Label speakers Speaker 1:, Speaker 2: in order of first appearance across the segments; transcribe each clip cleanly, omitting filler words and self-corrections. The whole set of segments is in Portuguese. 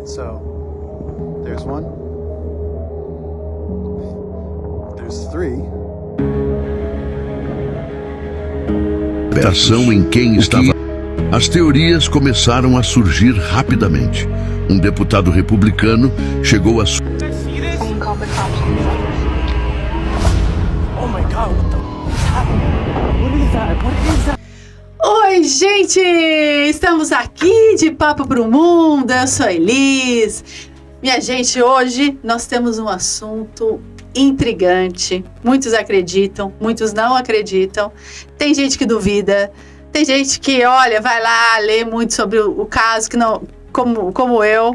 Speaker 1: So, there's one. There's three.
Speaker 2: Ação em quem estava. As teorias começaram a surgir rapidamente. Um deputado republicano chegou a
Speaker 1: Oh my God, what is that?
Speaker 3: Oi, gente! Estamos aqui de Papo pro Mundo. Eu sou a Elis. Minha gente, hoje nós temos um assunto intrigante. Muitos acreditam, muitos não acreditam. Tem gente que duvida. Tem gente que, olha, vai lá ler muito sobre o caso, que não, como eu.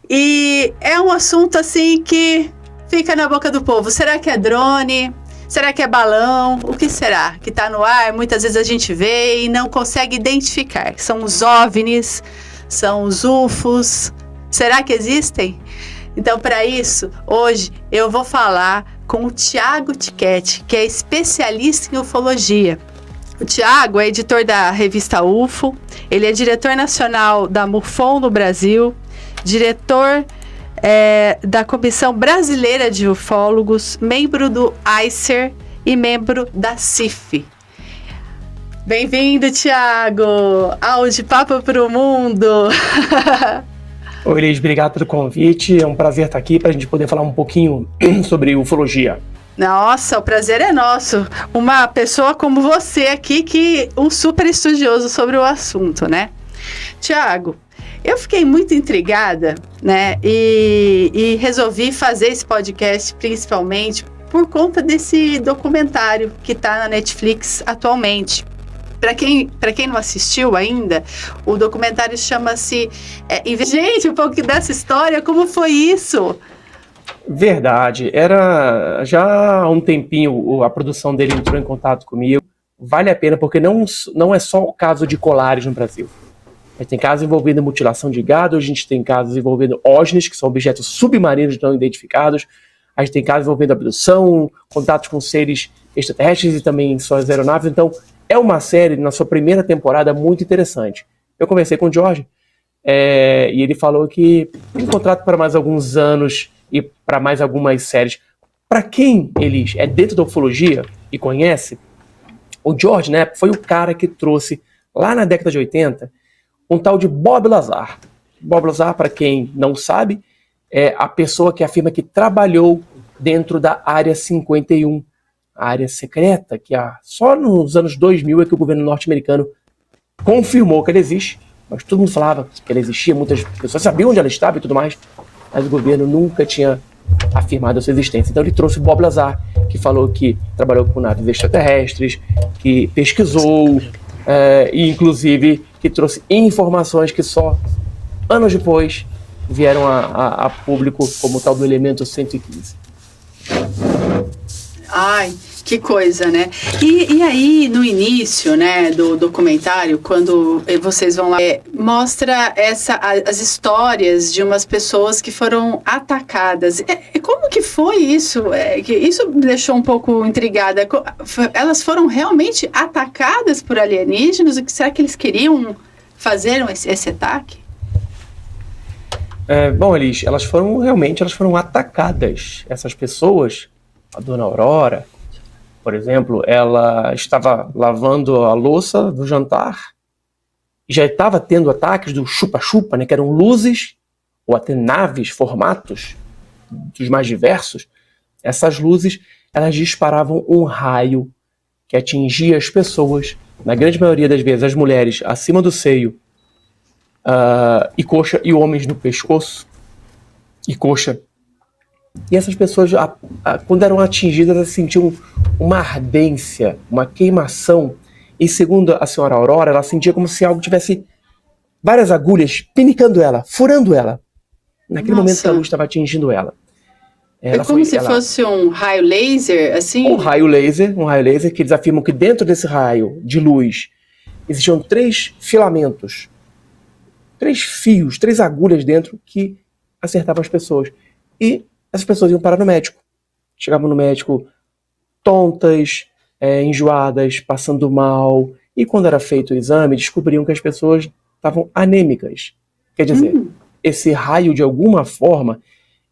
Speaker 3: E é um assunto assim que fica na boca do povo. Será que é drone? Será que é balão? O que será que está no ar? Muitas vezes a gente vê e não consegue identificar. São os OVNIs, são os UFOs. Será que existem? Então, para isso, hoje eu vou falar com o Thiago Tiquete, que é especialista em ufologia. O Thiago é editor da revista UFO, ele é diretor nacional da MUFON no Brasil, diretor da Comissão Brasileira de Ufólogos, membro do ICER e membro da CIF. Bem-vindo, Thiago, ao De Papo pro Mundo.
Speaker 4: Oi, Elis, obrigado pelo convite. É um prazer estar aqui para a gente poder falar um pouquinho sobre ufologia.
Speaker 3: Nossa, o prazer é nosso. Uma pessoa como você aqui, que um super estudioso sobre o assunto, né? Thiago, eu fiquei muito intrigada, né? E resolvi fazer esse podcast principalmente por conta desse documentário que está na Netflix atualmente. Para quem não assistiu ainda, o documentário chama-se... Gente, um pouco dessa história, como foi isso?
Speaker 4: Verdade. Era já há um tempinho a produção dele entrou em contato comigo. Vale a pena porque não é só o caso de colares no Brasil. A gente tem casos envolvendo mutilação de gado, a gente tem casos envolvendo OVNIs, que são objetos submarinos não identificados, a gente tem casos envolvendo abdução, contatos com seres extraterrestres e também suas aeronaves. Então, é uma série, na sua primeira temporada, muito interessante. Eu conversei com o Jorge e ele falou que tem contrato para mais alguns anos e para mais algumas séries. Para quem ele é dentro da ufologia e conhece, o George, né, foi o cara que trouxe, lá na década de 80, um tal de Bob Lazar. Bob Lazar, para quem não sabe, é a pessoa que afirma que trabalhou dentro da Área 51, a área secreta, que só nos anos 2000 é que o governo norte-americano confirmou que ela existe, mas todo mundo falava que ela existia, muitas pessoas sabiam onde ela estava e tudo mais, mas o governo nunca tinha afirmado a sua existência. Então ele trouxe o Bob Lazar, que falou que trabalhou com naves extraterrestres, que pesquisou, e inclusive que trouxe informações que só anos depois vieram a público, como o tal do elemento 115.
Speaker 3: Ai, que coisa, né? E aí, no início, né, do documentário, quando vocês vão lá, mostra as histórias de umas pessoas que foram atacadas. Como que foi isso? Isso me deixou um pouco intrigada. Elas foram realmente atacadas por alienígenas? O que será que eles queriam fazer esse ataque?
Speaker 4: Bom, Elis, elas foram atacadas. Essas pessoas, a dona Aurora, por exemplo, ela estava lavando a louça do jantar e já estava tendo ataques do chupa-chupa, né, que eram luzes ou até naves, formatos dos mais diversos. Essas luzes, elas disparavam um raio que atingia as pessoas, na grande maioria das vezes as mulheres acima do seio e coxa, e homens no pescoço e coxa. E essas pessoas, quando eram atingidas, elas sentiam uma ardência, uma queimação. E segundo a senhora Aurora, ela sentia como se algo tivesse várias agulhas pinicando ela, furando ela. Naquele momento que a luz estava atingindo ela.
Speaker 3: É como se fosse um raio laser, assim?
Speaker 4: Um raio laser, que eles afirmam que dentro desse raio de luz existiam 3 filamentos, 3 fios, 3 agulhas dentro que acertavam as pessoas. E essas pessoas iam parar no médico. Chegavam no médico tontas, enjoadas, passando mal. E quando era feito o exame, descobriam que as pessoas estavam anêmicas. Quer dizer, esse raio, de alguma forma,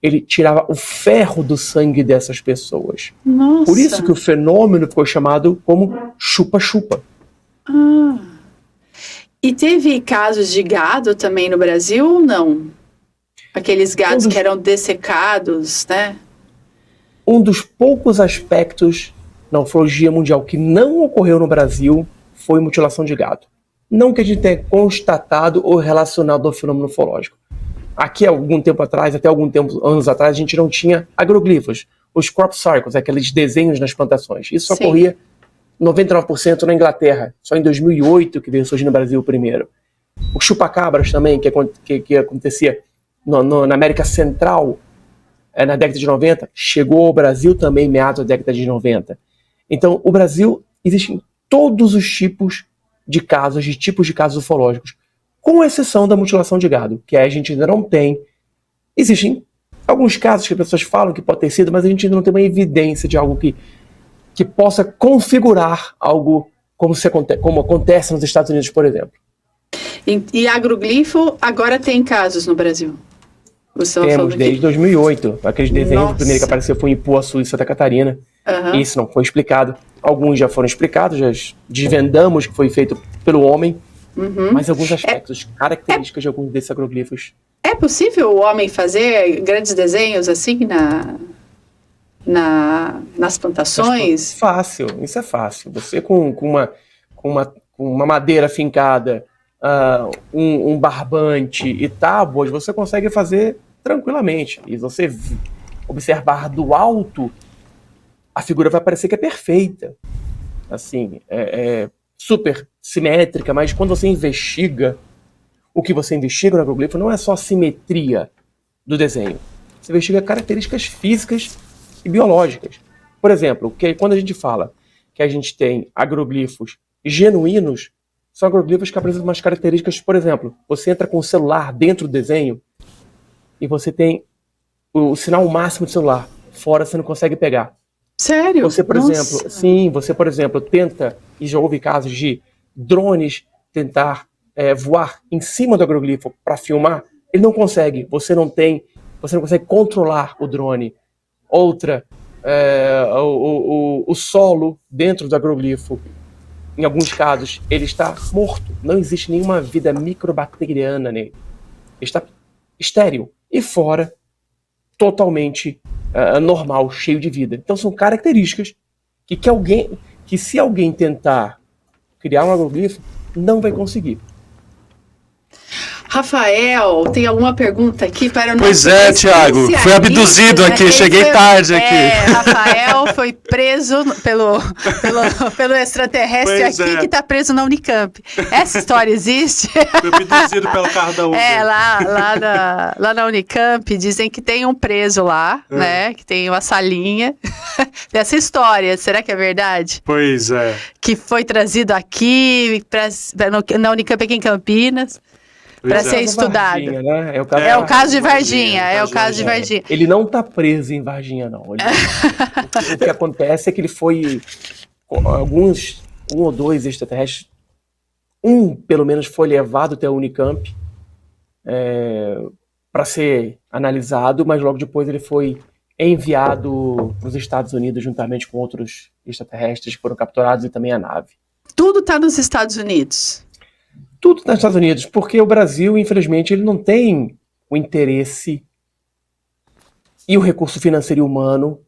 Speaker 4: ele tirava o ferro do sangue dessas pessoas.
Speaker 3: Nossa.
Speaker 4: Por isso que o fenômeno ficou chamado como chupa-chupa.
Speaker 3: Ah. E teve casos de gado também no Brasil ou não? Aqueles gados que eram dessecados, né?
Speaker 4: Um dos poucos aspectos na ufologia mundial que não ocorreu no Brasil foi mutilação de gado. Não que a gente tenha constatado ou relacionado ao fenômeno ufológico. Aqui, há algum tempo atrás, até anos atrás, a gente não tinha agroglifos, os crop circles, aqueles desenhos nas plantações. Isso
Speaker 3: Sim.
Speaker 4: ocorria 99% na Inglaterra, só em 2008 que veio surgir no Brasil primeiro. Os chupacabras também, que acontecia na América Central, na década de 90, chegou ao Brasil também em meados da década de 90. Então, o Brasil, existem todos os tipos de casos ufológicos, com exceção da mutilação de gado, que a gente ainda não tem. Existem alguns casos que as pessoas falam que pode ter sido, mas a gente ainda não tem uma evidência de algo que possa configurar algo como acontece nos Estados Unidos, por exemplo.
Speaker 3: E agroglifo agora tem casos no Brasil?
Speaker 4: Temos desde 2008. Aqueles desenhos, o primeiro que apareceu foi em Ipuaçu, em Santa Catarina.
Speaker 3: Uhum.
Speaker 4: Isso não foi explicado. Alguns já foram explicados, já desvendamos que foi feito pelo homem.
Speaker 3: Uhum.
Speaker 4: Mas alguns aspectos, características de alguns desses agroglifos.
Speaker 3: É possível o homem fazer grandes desenhos assim nas plantações?
Speaker 4: Fácil, isso é fácil. Você com uma madeira fincada, um barbante e tábuas, você consegue fazer tranquilamente. E você observar do alto, a figura vai parecer que é perfeita. Assim, super simétrica, mas quando você investiga, o que você investiga no agroglifo não é só a simetria do desenho. Você investiga características físicas e biológicas. Por exemplo, quando a gente fala que a gente tem agroglifos genuínos, são agroglifos que apresentam umas características, por exemplo, você entra com o celular dentro do desenho e você tem o sinal máximo do celular, fora você não consegue pegar.
Speaker 3: Sério?
Speaker 4: Você, por exemplo, tenta, e já houve casos de drones tentar voar em cima do agroglifo para filmar, ele não consegue, você não consegue controlar o drone. Outra, o solo dentro do agroglifo, em alguns casos, ele está morto, não existe nenhuma vida microbacteriana nele, ele está estéril, e fora, totalmente normal, cheio de vida. Então são características que se alguém tentar criar um agroglifo, não vai conseguir.
Speaker 3: Rafael, tem alguma pergunta aqui para o nosso
Speaker 5: Pois é, Thiago, fui abduzido aqui, cheguei tarde aqui.
Speaker 3: Rafael foi preso pelo extraterrestre
Speaker 5: Pois
Speaker 3: aqui, que está preso na Unicamp. Essa história existe?
Speaker 5: Fui abduzido pelo carro da Uber.
Speaker 3: Lá na Unicamp dizem que tem um preso lá, né, que tem uma salinha dessa história. Será que é verdade?
Speaker 5: Pois é.
Speaker 3: Que foi trazido aqui, na Unicamp aqui em Campinas, para ser estudado.
Speaker 4: Varginha, né?
Speaker 3: É o caso de Varginha. É o caso de Varginha.
Speaker 4: Ele não está preso em Varginha, não. O que acontece é que ele foi... Um ou dois extraterrestres, pelo menos, foi levado até a Unicamp para ser analisado, mas logo depois ele foi enviado para os Estados Unidos juntamente com outros extraterrestres que foram capturados e também a nave.
Speaker 3: Tudo está nos Estados Unidos.
Speaker 4: Tudo nos Estados Unidos, porque o Brasil, infelizmente, ele não tem o interesse e o recurso financeiro e humano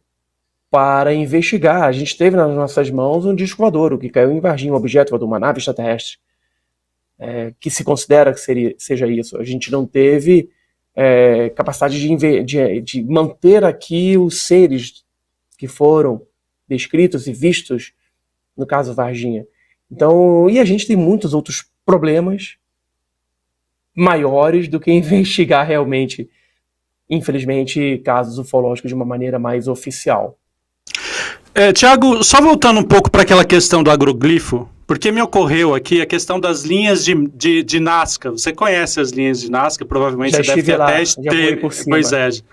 Speaker 4: para investigar. A gente teve nas nossas mãos um disco voador, o que caiu em Varginha, um objeto voador, uma nave extraterrestre, que se considera que seja isso. A gente não teve capacidade de manter aqui os seres que foram descritos e vistos no caso Varginha. Então, e a gente tem muitos outros problemas maiores do que investigar realmente, infelizmente, casos ufológicos de uma maneira mais oficial.
Speaker 5: Tiago, só voltando um pouco para aquela questão do agroglifo, Porque me ocorreu aqui a questão das linhas de Nazca. Você conhece as linhas de Nazca, provavelmente
Speaker 4: Já
Speaker 5: você deve
Speaker 4: estive
Speaker 5: ter
Speaker 4: lá,
Speaker 5: até...
Speaker 4: já fui por cima.
Speaker 5: Pois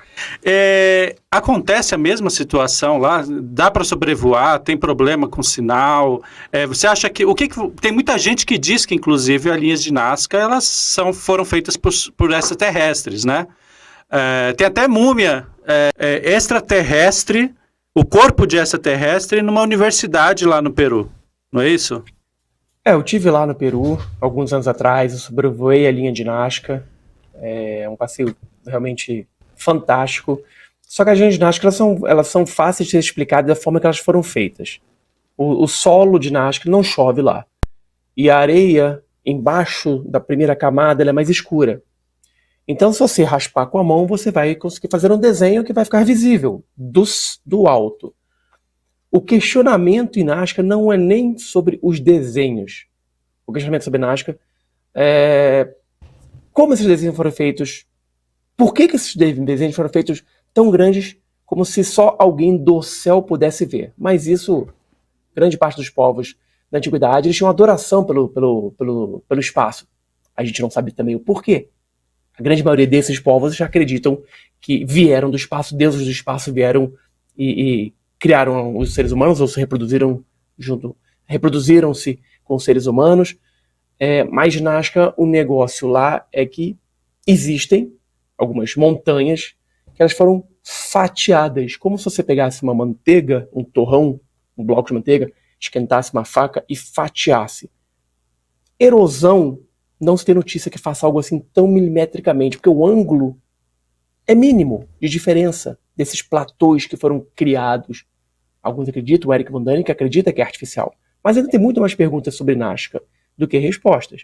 Speaker 5: acontece a mesma situação lá? Dá para sobrevoar? Tem problema com sinal? Você acha que... Tem muita gente que diz que, inclusive, as linhas de Nazca elas foram feitas por extraterrestres, né? Tem até múmia extraterrestre, o corpo de extraterrestre, numa universidade lá no Peru. Não é isso?
Speaker 4: Eu estive lá no Peru, alguns anos atrás, eu sobrevoei a linha de Nazca, é um passeio realmente fantástico, só que as linhas de Nazca elas são fáceis de ser explicadas da forma que elas foram feitas. O solo de Nazca não chove lá, e a areia embaixo da primeira camada ela é mais escura. Então se você raspar com a mão, você vai conseguir fazer um desenho que vai ficar visível do alto. O questionamento em Nazca não é nem sobre os desenhos. O questionamento sobre Nazca é como esses desenhos foram feitos, por que esses desenhos foram feitos tão grandes como se só alguém do céu pudesse ver. Mas isso, grande parte dos povos da antiguidade, eles tinham adoração pelo espaço. A gente não sabe também o porquê. A grande maioria desses povos já acreditam que vieram do espaço, deuses do espaço vieram e criaram os seres humanos, ou se reproduziram-se com os seres humanos, mas Nazca, o negócio lá é que existem algumas montanhas que elas foram fatiadas, como se você pegasse uma manteiga, um torrão, um bloco de manteiga, esquentasse uma faca e fatiasse. Erosão, não se tem notícia que faça algo assim tão milimetricamente, porque o ângulo é mínimo de diferença desses platôs que foram criados. Alguns acreditam, o Eric Von Däniken acredita que é artificial. Mas ainda tem muito mais perguntas sobre Nazca do que respostas.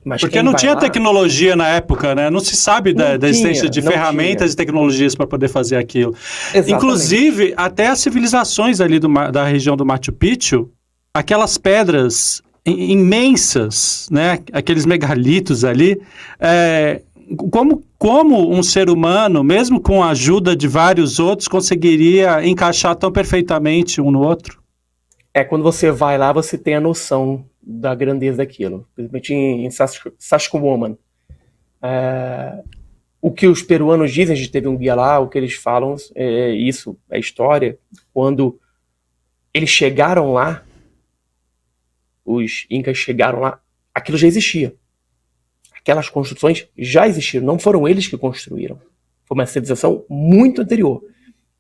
Speaker 4: Mas
Speaker 5: porque não tinha tecnologia na época, né? Não se sabe da existência de ferramentas e tecnologias para poder fazer aquilo. Exatamente. Inclusive, até as civilizações ali da região do Machu Picchu, aquelas pedras imensas, né? Aqueles megalitos ali, como um ser humano, mesmo com a ajuda de vários outros, conseguiria encaixar tão perfeitamente um no outro?
Speaker 4: Quando você vai lá, você tem a noção da grandeza daquilo. Principalmente em Sacsayhuaman. O que os peruanos dizem, a gente teve um guia lá, o que eles falam é isso, é história. Quando eles chegaram lá, os incas chegaram lá, aquilo já existia. Aquelas construções já existiram, não foram eles que construíram. Foi uma civilização muito anterior.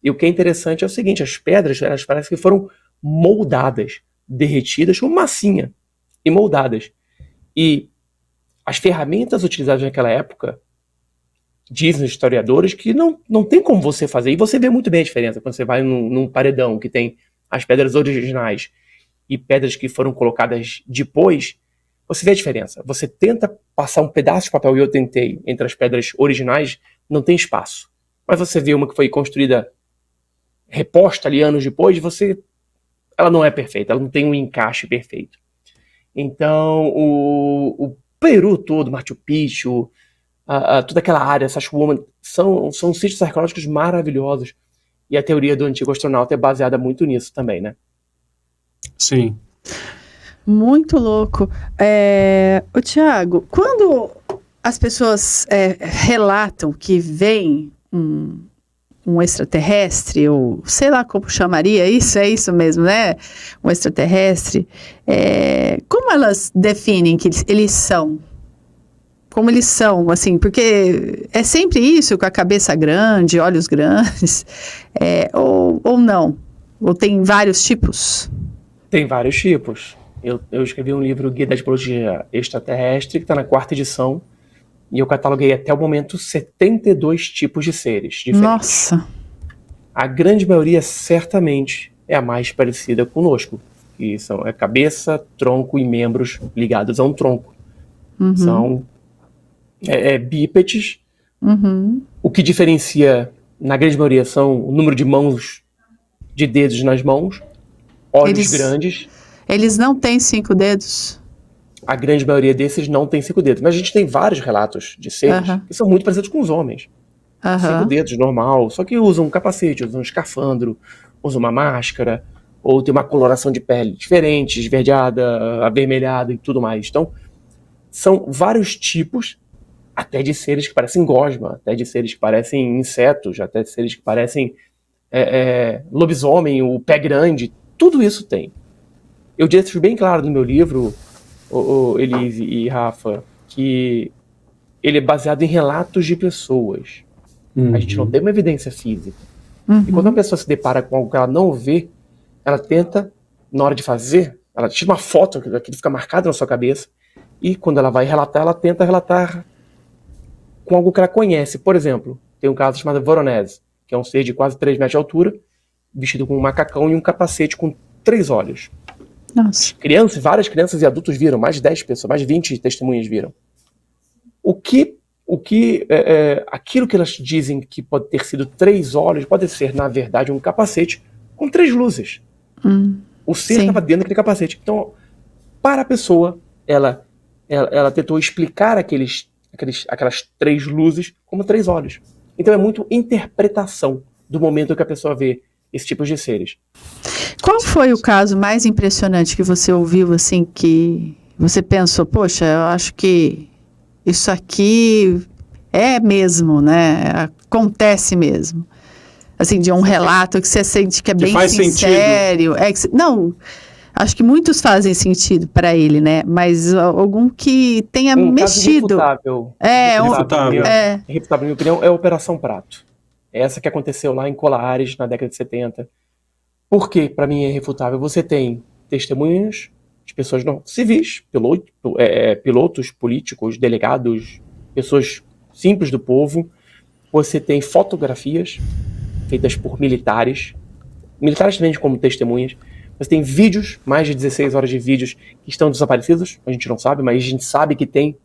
Speaker 4: E o que é interessante é o seguinte, as pedras, elas parecem que foram moldadas, derretidas como massinha, e moldadas. E as ferramentas utilizadas naquela época, dizem os historiadores, que não tem como você fazer. E você vê muito bem a diferença quando você vai num paredão que tem as pedras originais e pedras que foram colocadas depois, você vê a diferença. Você tenta passar um pedaço de papel, e eu tentei, entre as pedras originais, não tem espaço. Mas você vê uma que foi construída, reposta ali anos depois, ela não é perfeita, ela não tem um encaixe perfeito. Então, o Peru todo, Machu Picchu, toda aquela área, Sacsayhuaman, são sítios arqueológicos maravilhosos. E a teoria do antigo astronauta é baseada muito nisso também, né?
Speaker 5: Sim.
Speaker 3: Muito louco. O Thiago, quando as pessoas relatam que vem um extraterrestre, ou sei lá como chamaria isso, é isso mesmo, né? Um extraterrestre, como elas definem que eles são? Como eles são, assim, porque é sempre isso, com a cabeça grande, olhos grandes, ou não? Ou tem vários tipos?
Speaker 4: Tem vários tipos. Eu escrevi um livro, Guia da Tipologia Extraterrestre, que está na 4ª edição, e eu cataloguei até o momento 72 tipos de seres diferentes.
Speaker 3: Nossa! A
Speaker 4: grande maioria, certamente, é a mais parecida conosco, que são cabeça, tronco e membros ligados a um tronco.
Speaker 3: Uhum.
Speaker 4: São bípedes.
Speaker 3: Uhum.
Speaker 4: O que diferencia, na grande maioria, são o número de mãos, de dedos nas mãos, olhos grandes.
Speaker 3: Eles não têm 5 dedos?
Speaker 4: A grande maioria desses não tem 5 dedos. Mas a gente tem vários relatos de seres que são muito parecidos com os homens. 5 dedos, normal. Só que usam um capacete, usam um escafandro, usam uma máscara. ou tem uma coloração de pele diferente, esverdeada, avermelhada e tudo mais. Então, são vários tipos, até de seres que parecem gosma, até de seres que parecem insetos, até de seres que parecem lobisomem, o pé grande, tudo isso tem. Eu deixo bem claro no meu livro, Elise e Rafa, que ele é baseado em relatos de pessoas. A gente não tem uma evidência física. E quando uma pessoa se depara com algo que ela não vê, ela tenta, na hora de fazer, ela tira uma foto, aquilo fica marcado na sua cabeça, e quando ela vai relatar, ela tenta relatar com algo que ela conhece. Por exemplo, tem um caso chamado Voronezh, que é um ser de quase 3 metros de altura, vestido com um macacão e um capacete com 3 olhos.
Speaker 3: Nossa.
Speaker 4: Várias crianças e adultos viram, mais de 10 pessoas, mais de 20 testemunhas viram. Aquilo que elas dizem que pode ter sido 3 olhos, pode ser, na verdade, um capacete com 3 luzes. O ser estava dentro daquele capacete. Então, para a pessoa, ela tentou explicar aquelas 3 luzes como 3 olhos. Então é muito interpretação do momento que a pessoa vê esse tipo de seres.
Speaker 3: Qual foi o caso mais impressionante que você ouviu, assim, que você pensou, poxa, eu acho que isso aqui é mesmo, né? Acontece mesmo. Assim, de um relato que você sente que é bem sincero. Não, acho que muitos fazem sentido para ele, né? Mas algum que tenha mexido.
Speaker 4: Irrefutável. Irrefutável, na minha opinião, é a Operação Prato. Essa que aconteceu lá em Colares, na década de 70. Por que, para mim, é irrefutável? Você tem testemunhas de pessoas civis, pilotos políticos, delegados, pessoas simples do povo. Você tem fotografias feitas por militares também como testemunhas. Você tem vídeos, mais de 16 horas de vídeos que estão desaparecidos, a gente não sabe, mas a gente sabe que tem,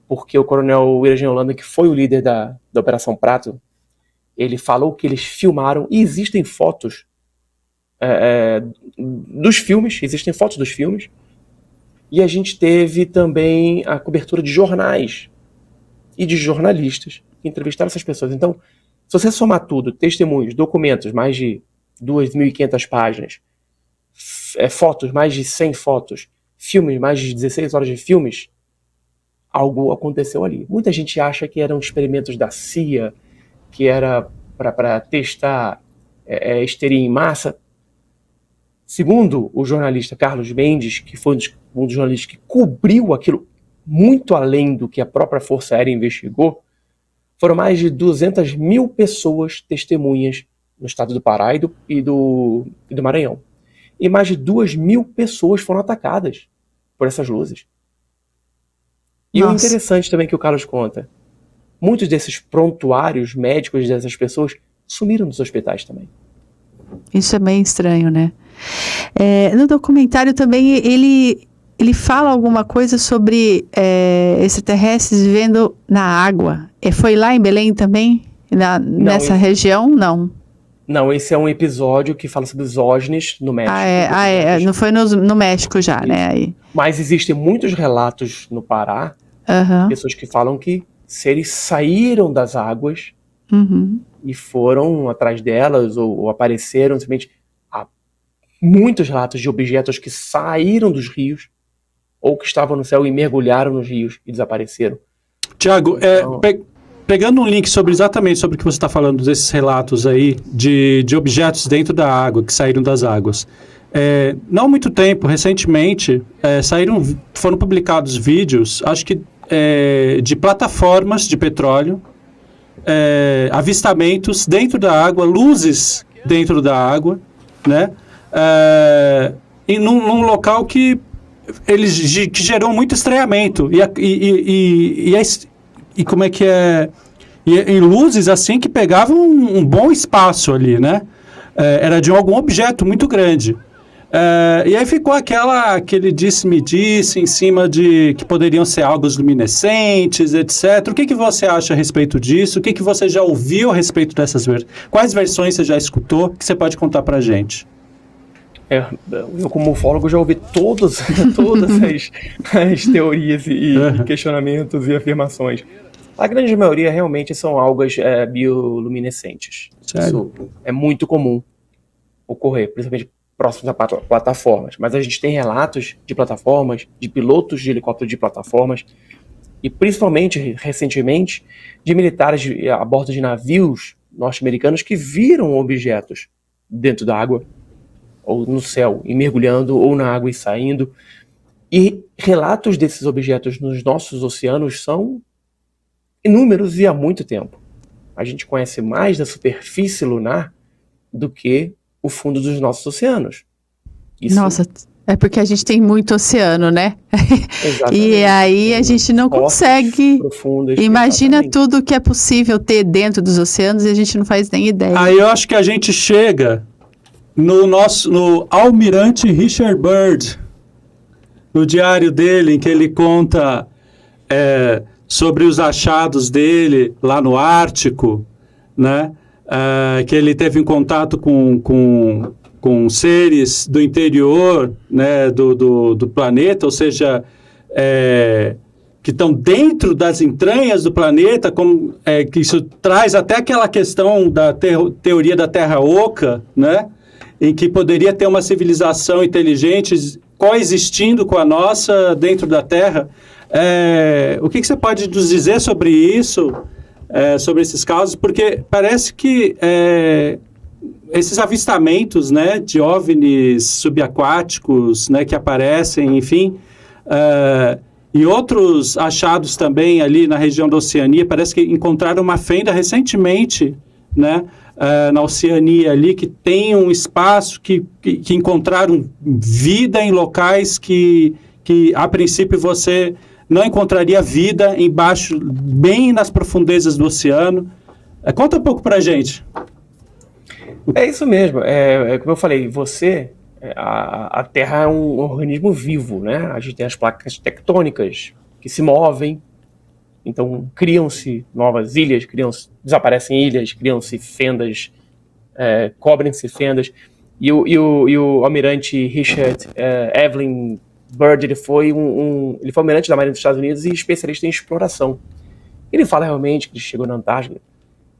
Speaker 4: porque o coronel William Holanda, que foi o líder da Operação Prato, ele falou que eles filmaram, e existem fotos dos filmes, e a gente teve também a cobertura de jornais e de jornalistas que entrevistaram essas pessoas. Então, se você somar tudo, testemunhos, documentos, mais de 2.500 páginas, fotos, mais de 100 fotos, filmes, mais de 16 horas de filmes, algo aconteceu ali. Muita gente acha que eram experimentos da CIA, que era para testar histeria em massa. Segundo o jornalista Carlos Mendes, que foi um dos jornalistas que cobriu aquilo muito além do que a própria Força Aérea investigou, foram mais de 200 mil pessoas testemunhas no estado do Pará e do Maranhão. E mais de 2.000 pessoas foram atacadas por essas luzes. E o interessante também que o Carlos conta, muitos desses prontuários médicos dessas pessoas sumiram dos hospitais também.
Speaker 3: Isso é meio estranho, né? No documentário também ele fala alguma coisa sobre extraterrestres vivendo na água. Foi lá em Belém também? Nessa região? Não.
Speaker 4: Não, esse é um episódio que fala sobre os OVNIs no México.
Speaker 3: Não foi no México já, né? Aí.
Speaker 4: Mas existem muitos relatos no Pará, pessoas que falam que seres saíram das águas e foram atrás delas ou apareceram simplesmente. Há muitos relatos de objetos que saíram dos rios ou que estavam no céu e mergulharam nos rios e desapareceram.
Speaker 5: Tiago, pegando um link exatamente sobre o que você está falando, desses relatos aí de objetos dentro da água, que saíram das águas. Não há muito tempo, recentemente, foram publicados vídeos, acho que de plataformas de petróleo, avistamentos dentro da água, luzes dentro da água, né? E num local que gerou muito estranhamento. E como é que é? E luzes assim que pegavam um bom espaço ali, né? Era de algum objeto muito grande. E aí ficou aquele disse-me-disse em cima de que poderiam ser algo luminescentes, etc. O que você acha a respeito disso? O que você já ouviu a respeito dessas quais versões você já escutou que você pode contar pra gente?
Speaker 4: Eu, como ufólogo, já ouvi todas as teorias e questionamentos e afirmações. A grande maioria realmente são algas bioluminescentes.
Speaker 5: Sério?
Speaker 4: Isso é muito comum ocorrer, principalmente próximos a plataformas, mas a gente tem relatos de plataformas, de pilotos de helicóptero de plataformas, e principalmente, recentemente, de militares a bordo de navios norte-americanos que viram objetos dentro da água, ou no céu, e mergulhando, ou na água e saindo. E relatos desses objetos nos nossos oceanos são inúmeros e há muito tempo. A gente conhece mais da superfície lunar do que o fundo dos nossos oceanos. Isso...
Speaker 3: Nossa, é porque a gente tem muito oceano, né?
Speaker 4: Exatamente.
Speaker 3: E aí a gente não consegue.
Speaker 4: Profundas,
Speaker 3: imagina
Speaker 4: exatamente.
Speaker 3: tudo que é possível ter dentro dos oceanos e a gente não faz nem ideia.
Speaker 5: Aí eu acho que a gente chega no almirante Richard Byrd, no diário dele, em que ele conta sobre os achados dele lá no Ártico, né? Que ele teve em contato com seres do interior, né, do planeta, ou seja, que estão dentro das entranhas do planeta, que isso traz até aquela questão da teoria da Terra Oca, né, em que poderia ter uma civilização inteligente coexistindo com a nossa dentro da Terra. O que você pode nos dizer sobre isso? Sobre esses casos, porque parece que esses avistamentos, né, de OVNIs subaquáticos, né, que aparecem, enfim, e outros achados também ali na região da Oceania, parece que encontraram uma fenda recentemente, né, na Oceania ali, que tem um espaço que encontraram vida em locais que a princípio você não encontraria vida embaixo, bem nas profundezas do oceano. Conta um pouco pra gente.
Speaker 4: É isso mesmo. Como eu falei, a Terra é um organismo vivo, né? A gente tem as placas tectônicas que se movem, então criam-se novas ilhas, desaparecem ilhas, criam-se fendas, cobrem-se fendas. E o almirante Richard Evelyn Byrd, ele foi almirante da Marinha dos Estados Unidos e especialista em exploração. Ele fala realmente que ele chegou na Antártida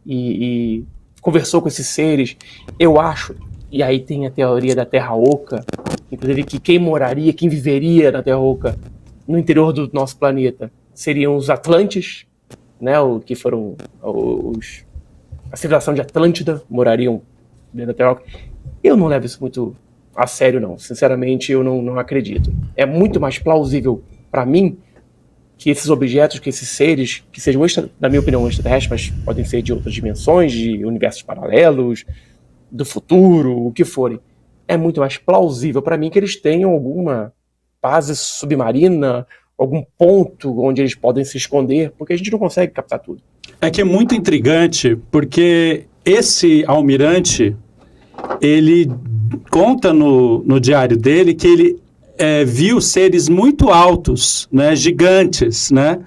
Speaker 4: e conversou com esses seres. Eu acho, e aí tem a teoria da Terra Oca, inclusive que quem viveria na Terra Oca, no interior do nosso planeta, seriam os Atlantes, né, que foram a civilização de Atlântida, morariam dentro da Terra Oca. Eu não levo isso muito a sério, não. Sinceramente, eu não acredito. É muito mais plausível para mim que esses objetos, que esses seres, que sejam, na minha opinião, extraterrestres, mas podem ser de outras dimensões, de universos paralelos, do futuro, o que forem. É muito mais plausível para mim que eles tenham alguma base submarina, algum ponto onde eles podem se esconder, porque a gente não consegue captar tudo.
Speaker 5: É que é muito intrigante, porque esse almirante, ele conta no diário dele que ele viu seres muito altos, né, gigantes, né,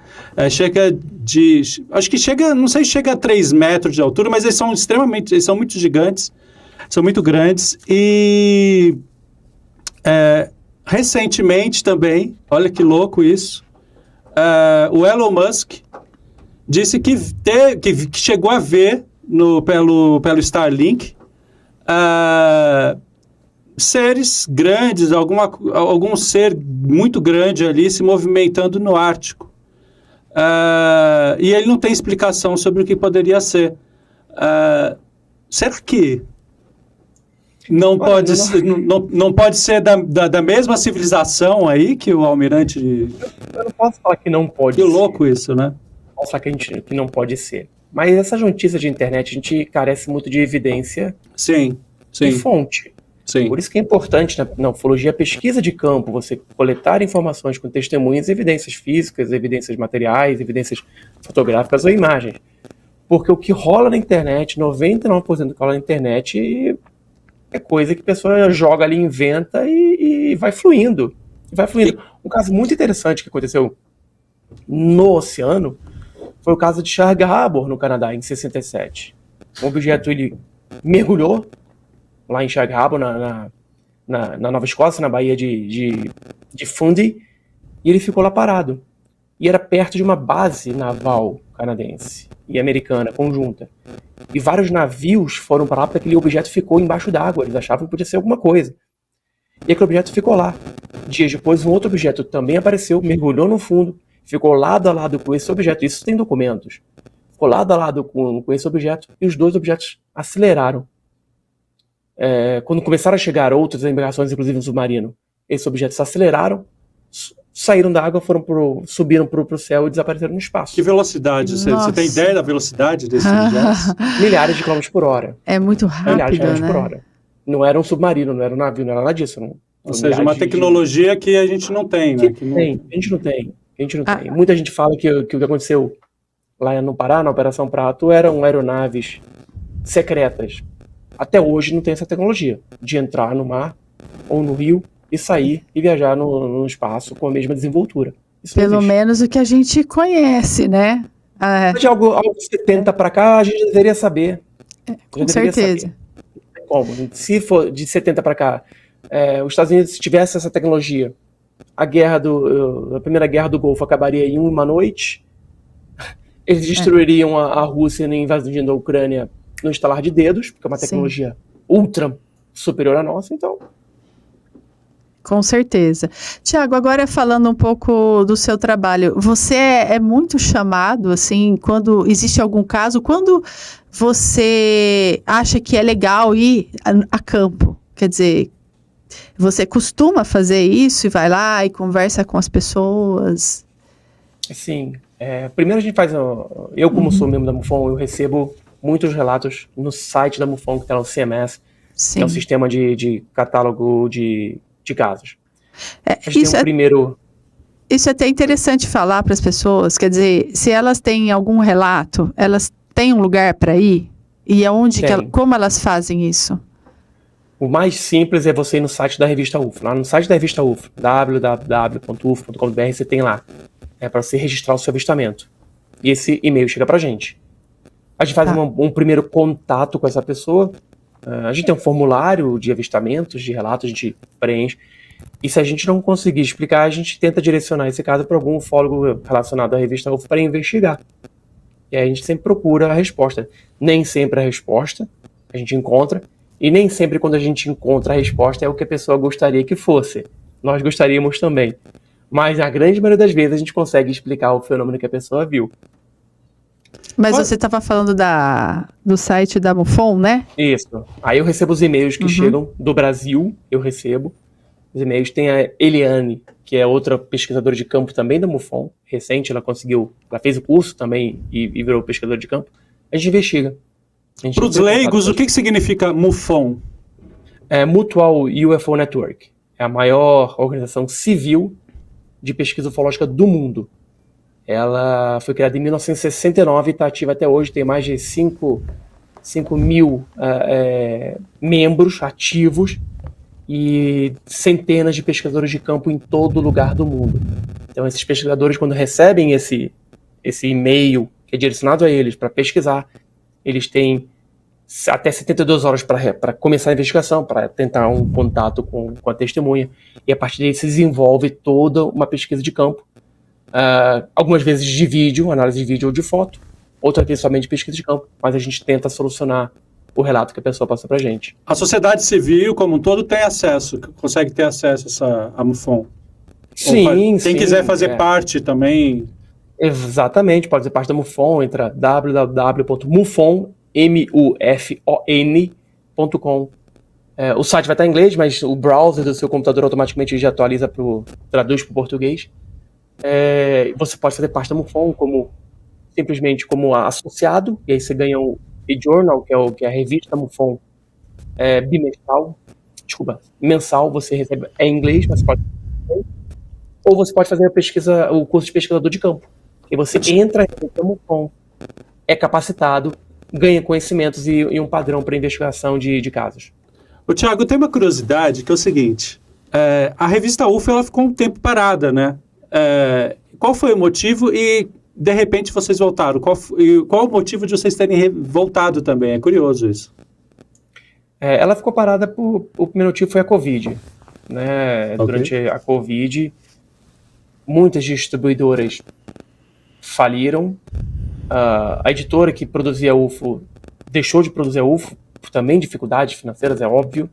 Speaker 5: não sei se chega a 3 metros de altura, mas eles são muito gigantes, são muito grandes, e recentemente também, olha que louco isso, o Elon Musk disse que chegou a ver pelo Starlink seres grandes, algum ser muito grande ali se movimentando no Ártico. E ele não tem explicação sobre o que poderia ser. Será que não pode ser da mesma civilização aí que o almirante...
Speaker 4: Eu não posso falar que não pode ser.
Speaker 5: Que louco isso, né?
Speaker 4: Não posso falar que não pode ser. Mas essas notícias de internet, a gente carece muito de evidência e fonte.
Speaker 5: Sim.
Speaker 4: Por isso que é importante na ufologia a pesquisa de campo, você coletar informações com testemunhas, evidências físicas, evidências materiais, evidências fotográficas ou imagens. Porque o que rola na internet, 99% do que rola na internet é coisa que a pessoa joga ali, inventa e vai fluindo. Um caso muito interessante que aconteceu no oceano foi o caso de Shark Harbor, no Canadá, em 67. Um objeto, ele mergulhou lá em Shark Harbor, na Nova Escócia, na Baía de Fundy, e ele ficou lá parado. E era perto de uma base naval canadense e americana, conjunta. E vários navios foram para lá porque aquele objeto ficou embaixo d'água, eles achavam que podia ser alguma coisa. E aquele objeto ficou lá. Dias depois, um outro objeto também apareceu, mergulhou no fundo, ficou lado a lado com esse objeto. Isso tem documentos. Ficou lado a lado com esse objeto e os dois objetos aceleraram. Quando começaram a chegar outras embarcações, inclusive no submarino, esses objetos aceleraram, saíram da água, subiram para o céu e desapareceram no espaço.
Speaker 5: Que velocidade? Você tem ideia da velocidade desses objetos?
Speaker 4: Milhares de quilômetros por hora.
Speaker 3: É muito rápido,
Speaker 4: milhares de quilômetros
Speaker 3: né?
Speaker 4: por hora. Não era um submarino, não era um navio, não era nada disso.
Speaker 5: Ou seja, uma tecnologia que a gente não tem, né?
Speaker 4: A gente não tem. Muita gente fala que o que aconteceu lá no Pará, na Operação Prato, eram aeronaves secretas. Até hoje não tem essa tecnologia de entrar no mar ou no rio e sair e viajar no espaço com a mesma desenvoltura. Isso
Speaker 3: Pelo menos o que a gente conhece, né?
Speaker 4: De algo de 70 para cá, a gente deveria saber.
Speaker 3: Com certeza.
Speaker 4: Como? Se for de 70 para cá, os Estados Unidos tivesse essa tecnologia, a Primeira Guerra do Golfo acabaria em uma noite. Eles destruiriam a Rússia invadindo a Ucrânia no estalar de dedos, porque é uma tecnologia ultra superior à nossa, então.
Speaker 3: Com certeza. Tiago, agora falando um pouco do seu trabalho, você é muito chamado, assim, quando existe algum caso, quando você acha que é legal ir a campo? Quer dizer, você costuma fazer isso e vai lá e conversa com as pessoas?
Speaker 4: Sim. Primeiro a gente faz... Eu, como sou membro da MUFON, eu recebo muitos relatos no site da MUFON, que está no CMS, que é um sistema de catálogo de casos.
Speaker 3: Isso é até interessante falar para as pessoas, quer dizer, se elas têm algum relato, elas têm um lugar para ir? E como elas fazem isso?
Speaker 4: O mais simples é você ir no site da revista UFO. Lá no site da revista UFO, www.ufo.com.br, você tem lá, para você registrar o seu avistamento. E esse e-mail chega pra gente. A gente faz um primeiro contato com essa pessoa. A gente tem um formulário de avistamentos, de relatos, a gente preenche. E se a gente não conseguir explicar, a gente tenta direcionar esse caso para algum ufólogo relacionado à revista UFO para investigar. E aí a gente sempre procura a resposta. Nem sempre a resposta a gente encontra, e nem sempre quando a gente encontra a resposta é o que a pessoa gostaria que fosse. Nós gostaríamos também. Mas na grande maioria das vezes a gente consegue explicar o fenômeno que a pessoa viu.
Speaker 3: Mas você estava falando do site da MUFON, né?
Speaker 4: Isso. Aí eu recebo os e-mails que chegam do Brasil, eu recebo os e-mails. Tem a Eliane, que é outra pesquisadora de campo também da MUFON, recente, ela fez o curso também e virou pesquisadora de campo. A gente investiga.
Speaker 5: Para os leigos, o que significa MUFON?
Speaker 4: Mutual UFO Network. É a maior organização civil de pesquisa ufológica do mundo. Ela foi criada em 1969 e está ativa até hoje, tem mais de 5 mil membros ativos e centenas de pesquisadores de campo em todo lugar do mundo. Então esses pesquisadores, quando recebem esse e-mail que é direcionado a eles para pesquisar, eles têm até 72 horas para começar a investigação, para tentar um contato com a testemunha, e a partir daí se desenvolve toda uma pesquisa de campo. Algumas vezes de vídeo, análise de vídeo ou de foto, outras vezes somente de pesquisa de campo, mas a gente tenta solucionar o relato que a pessoa passa pra gente.
Speaker 5: A sociedade civil, como um todo, tem acesso, consegue ter acesso a MUFON?
Speaker 4: Sim,
Speaker 5: Quem quiser fazer parte também...
Speaker 4: Exatamente, pode fazer parte da MUFON, entra www.mufon.com. O site vai estar em inglês, mas o browser do seu computador automaticamente já atualiza traduz para o português. Você pode fazer parte da MUFON simplesmente como associado, e aí você ganha o e-journal, que é a revista MUFON mensal, você recebe em inglês, mas pode ou você pode fazer o curso de pesquisador de campo. E você entra na MUFON, é capacitado, ganha conhecimentos e um padrão para investigação de casos.
Speaker 5: Tiago, tem uma curiosidade que é o seguinte, a revista UFO ela ficou um tempo parada, né? Qual foi o motivo e, de repente, vocês voltaram? Qual o motivo de vocês terem voltado também? É curioso isso.
Speaker 4: Ela ficou parada o primeiro motivo foi a Covid. Né? Okay. Durante a Covid, muitas distribuidoras faliram. A editora que produzia UFO deixou de produzir a UFO, também dificuldades financeiras, é óbvio.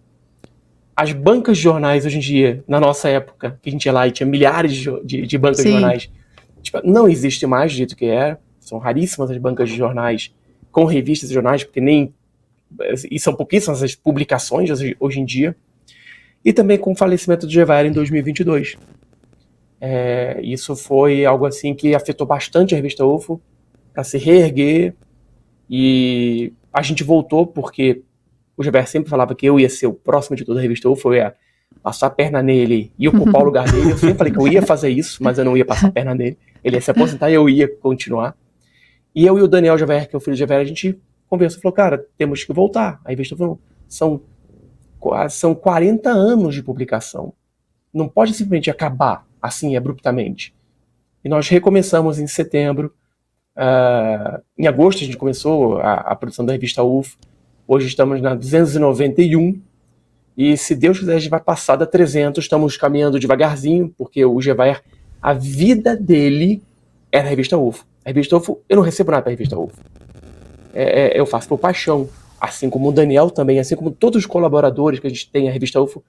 Speaker 4: as bancas de jornais hoje em dia, na nossa época, que a gente ia lá e tinha milhares de bancas de jornais, tipo, não existe mais do jeito que era. São raríssimas as bancas de jornais com revistas e jornais, porque e são pouquíssimas as publicações hoje em dia. E também com o falecimento do Gevaer em 2022. Isso foi algo assim que afetou bastante a revista UFO para se reerguer, e a gente voltou porque o Gevaer sempre falava que eu ia ser o próximo editor da revista UFO, eu ia passar a perna nele e ocupar o lugar dele. Eu sempre falei que eu ia fazer isso, mas eu não ia passar a perna nele. Ele ia se aposentar e eu ia continuar. E eu e o Daniel Gevaer, que é o filho do Gevaer, a gente conversou e falou, cara, temos que voltar. A revista UFO são 40 anos de publicação. Não pode simplesmente acabar assim, abruptamente. E nós recomeçamos em setembro. Em agosto a gente começou a produção da revista UFO. Hoje estamos na 291. E se Deus quiser a gente vai passar da 300. Estamos caminhando devagarzinho, porque o Gevaer, a vida dele é na revista UFO. A revista UFO, eu não recebo nada da revista UFO. Eu faço por paixão. Assim como o Daniel também, assim como todos os colaboradores que a gente tem na revista UFO,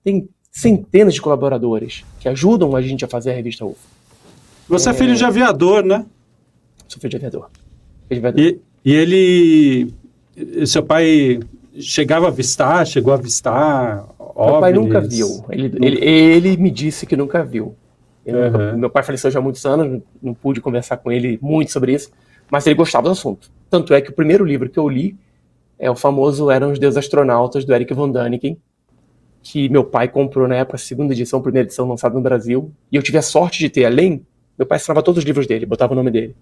Speaker 4: tem centenas de colaboradores que ajudam a gente a fazer a revista UFO.
Speaker 5: Você é filho de aviador, né?
Speaker 4: Sou filho de aviador.
Speaker 5: E seu pai chegou a avistar
Speaker 4: Meu pai nunca viu. Ele me disse que nunca viu. Meu pai faleceu já há muitos anos, não pude conversar com ele muito sobre isso, mas ele gostava do assunto. Tanto é que o primeiro livro que eu li é o famoso Eram os Deuses Astronautas, do Eric von Däniken, que meu pai comprou na época, a segunda edição, primeira edição lançada no Brasil, e eu tive a sorte de ter, meu pai assinava todos os livros dele, botava o nome dele.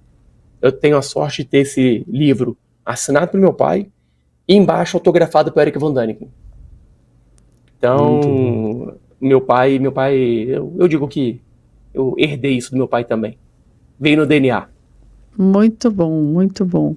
Speaker 4: Eu tenho a sorte de ter esse livro assinado pelo meu pai e embaixo autografado por Eric von Däniken. Então, meu pai, eu digo que eu herdei isso do meu pai também. Veio no DNA.
Speaker 3: Muito bom, muito bom.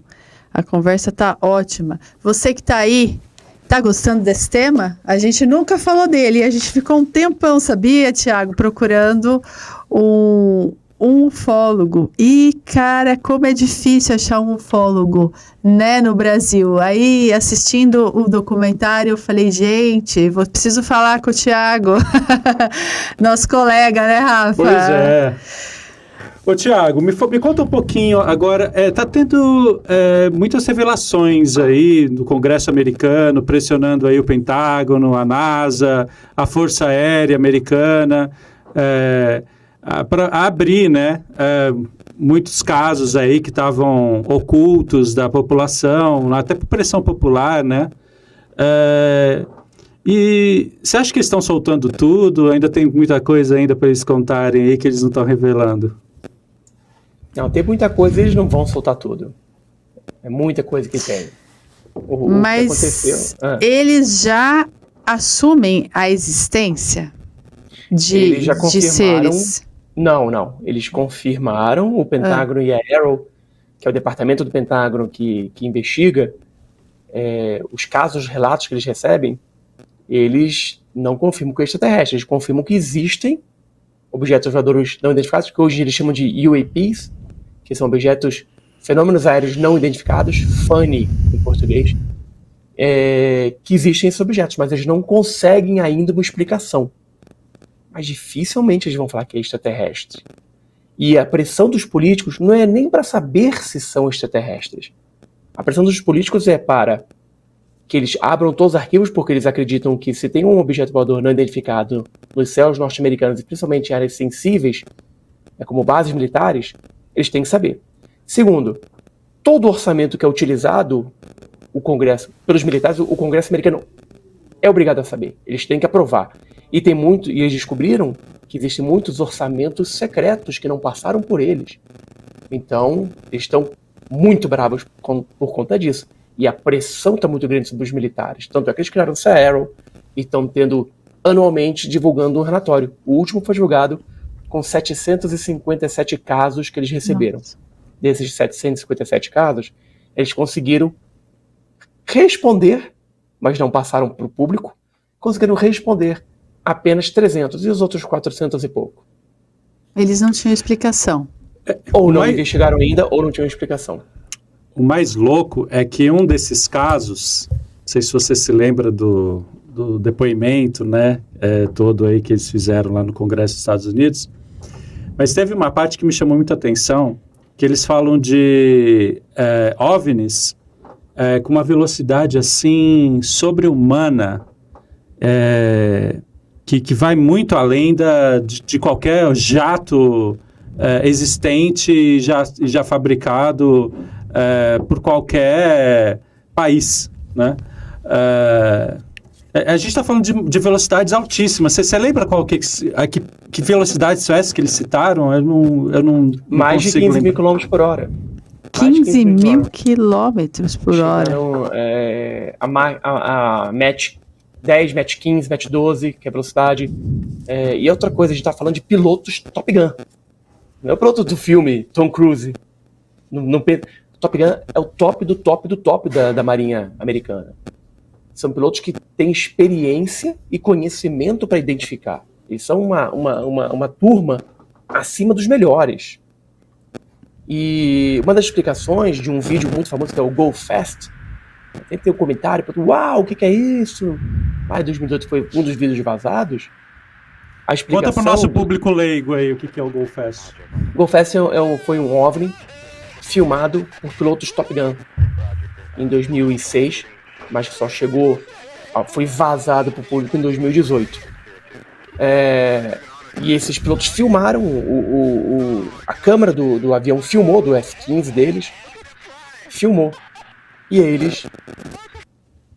Speaker 3: A conversa tá ótima. Você que tá aí, tá gostando desse tema? A gente nunca falou dele. A gente ficou um tempão, sabia, Tiago, procurando um ufólogo. E, cara, como é difícil achar um ufólogo, né, no Brasil. Aí, assistindo o documentário, eu falei, gente, preciso falar com o Tiago. Nosso colega, né, Rafa?
Speaker 5: Pois é. Ô, Tiago, me conta um pouquinho agora. Tá tendo muitas revelações aí do Congresso americano, pressionando aí o Pentágono, a NASA, a Força Aérea Americana, para abrir, né, muitos casos aí que estavam ocultos da população, até por pressão popular, né? E você acha que eles estão soltando tudo? Ainda tem muita coisa ainda para eles contarem aí que eles não estão revelando?
Speaker 4: Não, tem muita coisa, eles não vão soltar tudo. É muita coisa que tem.
Speaker 3: Mas eles já assumem a existência de seres?
Speaker 4: Não. Eles confirmaram, o Pentágono e a AARO, que é o departamento do Pentágono que investiga os casos, os relatos que eles recebem, eles não confirmam que é extraterrestre, eles confirmam que existem objetos voadores não identificados, que hoje eles chamam de UAPs, que são fenômenos aéreos não identificados, FUNI em português, que existem esses objetos, mas eles não conseguem ainda uma explicação. Mas dificilmente eles vão falar que é extraterrestre. E a pressão dos políticos não é nem para saber se são extraterrestres. A pressão dos políticos é para que eles abram todos os arquivos, porque eles acreditam que se tem um objeto voador não identificado nos céus norte-americanos, e principalmente em áreas sensíveis, como bases militares, eles têm que saber. Segundo, todo o orçamento que é utilizado pelos militares, o Congresso americano é obrigado a saber. Eles têm que aprovar. E eles descobriram que existem muitos orçamentos secretos que não passaram por eles. Então, eles estão muito bravos por conta disso. E a pressão está muito grande sobre os militares. Tanto é que eles criaram o AARO e estão anualmente divulgando um relatório. O último foi divulgado com 757 casos que eles receberam. Nossa. Desses 757 casos, eles conseguiram responder, mas não passaram para o público, conseguiram responder apenas 300 e os outros 400 e pouco.
Speaker 3: Eles não tinham explicação.
Speaker 4: Ou não investigaram ainda, ou não tinham explicação.
Speaker 5: O mais louco é que um desses casos, não sei se você se lembra do do depoimento, né, todo aí que eles fizeram lá no Congresso dos Estados Unidos. Mas teve uma parte que me chamou muita atenção, que eles falam de OVNIs com uma velocidade assim sobre-humana, que vai muito além de qualquer jato existente já fabricado por qualquer país, né? A gente está falando de velocidades altíssimas. Você lembra que velocidades são essas que eles citaram? Eu não
Speaker 4: Mais de 15 mil quilômetros por hora.
Speaker 3: 15 mil quilômetros por hora.
Speaker 4: Então, a Mach 10, Mach 15, Mach 12, que é a velocidade. E outra coisa, a gente está falando de pilotos Top Gun. Não é o piloto do filme Tom Cruise. Top Gun é o top do top do top da Marinha Americana. São pilotos que têm experiência e conhecimento para identificar. Eles são uma turma acima dos melhores. E uma das explicações de um vídeo muito famoso, que é o Go Fast, sempre tem um comentário, uau, o que é isso? Em 2018 foi um dos vídeos vazados. A explicação...
Speaker 5: Conta para o nosso público leigo aí o que é o Go Fast.
Speaker 4: Go Fast foi um OVNI filmado por pilotos Top Gun em 2006, mas que só foi vazado para o público em 2018. E esses pilotos filmaram, a câmera do avião filmou, do F-15 deles, filmou. E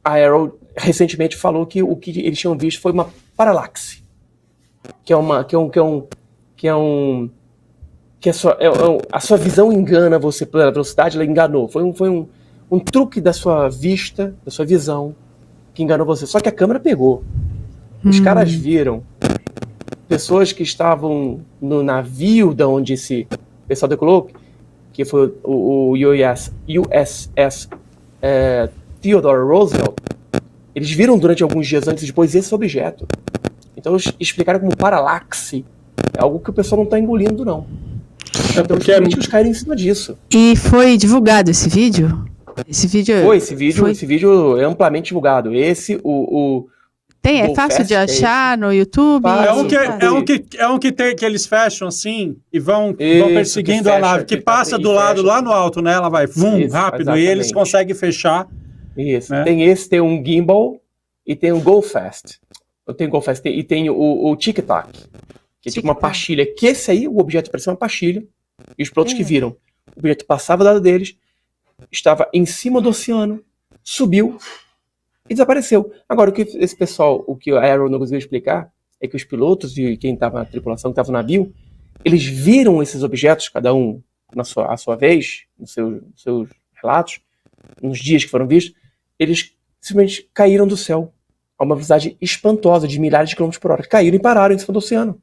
Speaker 4: a Arrow recentemente falou que o que eles tinham visto foi uma paralaxe, a sua visão engana você pela velocidade, ela enganou. Foi um truque da sua vista, da sua visão, que enganou você. Só que a câmera pegou. Os caras viram pessoas que estavam no navio da onde esse pessoal decolou, que foi o USS Theodore Roosevelt. Eles viram durante alguns dias antes e depois esse objeto. Então eles explicaram como paralaxe. É algo que o pessoal não está engolindo, não. Então os caíram em cima disso.
Speaker 3: E foi divulgado esse vídeo? Esse vídeo é amplamente divulgado. É fácil de achar no YouTube?
Speaker 5: É um que eles fecham assim e vão perseguindo a nave, que passa do lado lá no alto, né? Ela vai rápido, exatamente. E eles conseguem fechar.
Speaker 4: Isso.
Speaker 5: Né?
Speaker 4: Tem um gimbal e tem o Go Fast. E tem o Tic Tac, que é tipo uma pastilha. Que esse aí, o objeto parecia uma pastilha. E os pilotos que viram, o objeto passava do lado deles, estava em cima do oceano, subiu e desapareceu. Agora, o que a Arrow não conseguiu explicar é que os pilotos e quem estava na tripulação, que estava no navio, eles viram esses objetos, cada um à sua vez, nos seus relatos, nos dias que foram vistos, eles simplesmente caíram do céu a uma velocidade espantosa de milhares de quilômetros por hora. Caíram e pararam em cima do oceano.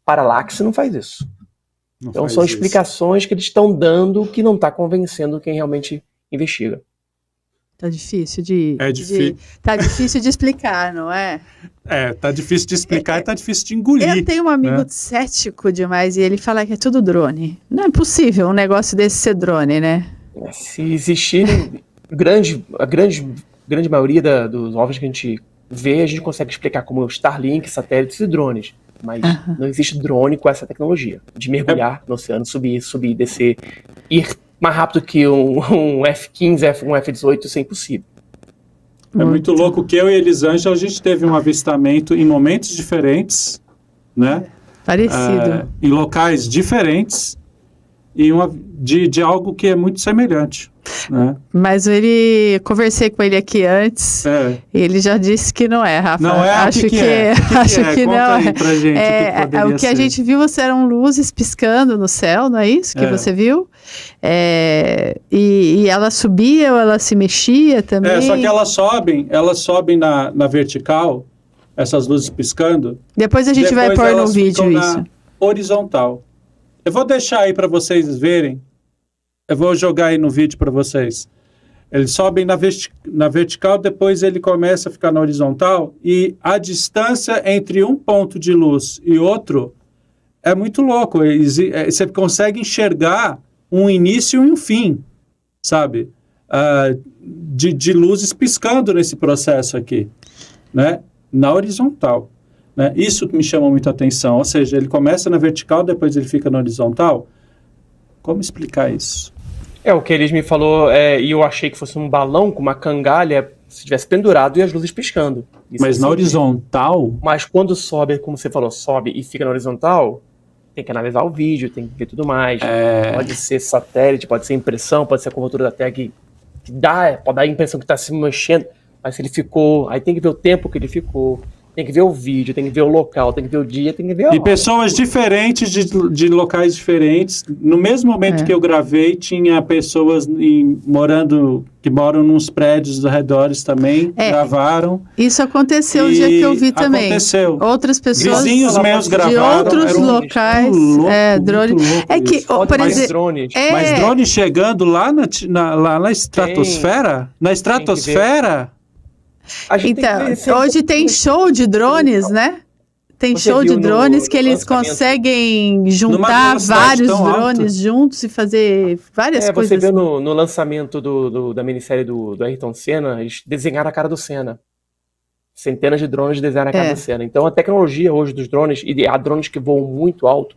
Speaker 4: Paralaxe não faz isso. Então são explicações que eles estão dando que não está convencendo quem realmente investiga.
Speaker 3: Tá difícil de explicar, não é?
Speaker 5: Tá difícil de explicar e tá difícil de engolir.
Speaker 3: Eu tenho um amigo cético demais e ele fala que é tudo drone. Não é possível um negócio desse ser drone, né?
Speaker 4: Se existirem a grande maioria dos OVNIs que a gente vê, a gente consegue explicar como Starlink, satélites e drones. Mas não existe drone com essa tecnologia de mergulhar no oceano, subir, descer, ir mais rápido que um F-15, um F-18, isso é impossível.
Speaker 5: É muito louco que eu e Elisângela, a gente teve um avistamento em momentos diferentes, né?
Speaker 3: Parecido.
Speaker 5: Em locais diferentes e de algo que é muito semelhante. Né?
Speaker 3: Mas conversei com ele aqui antes e ele já disse que não é, Rafa.
Speaker 5: Não é? Acho que é.
Speaker 3: Acho que
Speaker 5: Conta
Speaker 3: não
Speaker 5: aí pra gente
Speaker 3: o que a gente viu eram luzes piscando no céu, não é isso que você viu? E ela subia ou ela se mexia também?
Speaker 5: Só que elas sobem na vertical, essas luzes piscando.
Speaker 3: Depois a gente vai pôr no vídeo isso.
Speaker 5: Na horizontal. Eu vou deixar aí para vocês verem. Eu vou jogar aí no vídeo para vocês. Eles sobem na vertical, depois ele começa a ficar na horizontal e a distância entre um ponto de luz e outro é muito louco. Você consegue enxergar um início e um fim, sabe? de luzes piscando nesse processo aqui, né? Na horizontal. Né? Isso que me chama muita atenção. Ou seja, ele começa na vertical, depois ele fica na horizontal. Como explicar isso?
Speaker 4: O que eles me falou, e eu achei que fosse um balão com uma cangalha, se tivesse pendurado e as luzes piscando. Isso
Speaker 5: mas na horizontal?
Speaker 4: Mas quando sobe, como você falou, sobe e fica na horizontal, tem que analisar o vídeo, tem que ver tudo mais. Pode ser satélite, pode ser impressão, pode ser a curvatura da Terra que pode dar a impressão que está se mexendo, mas se ele ficou, aí tem que ver o tempo que ele ficou. Tem que ver o vídeo, tem que ver o local, tem que ver o dia, tem que ver a hora.
Speaker 5: E pessoas diferentes, de locais diferentes. No mesmo momento que eu gravei, tinha pessoas que moram nos prédios dos redores também, gravaram.
Speaker 3: Isso aconteceu o dia que eu vi também.
Speaker 5: Aconteceu.
Speaker 3: Outras pessoas
Speaker 5: vizinhos meus gravaram.
Speaker 3: De outros locais. Drones. Por exemplo,
Speaker 5: mas drone chegando lá na estratosfera? Na estratosfera?
Speaker 3: Então, hoje tem show de drones, né? Tem show de drones que eles conseguem juntar vários drones juntos e fazer várias coisas.
Speaker 4: Você vê no lançamento da minissérie do Ayrton Senna, eles desenharam a cara do Senna. Centenas de drones desenharam a cara do Senna. Então a tecnologia hoje dos drones, e há drones que voam muito alto,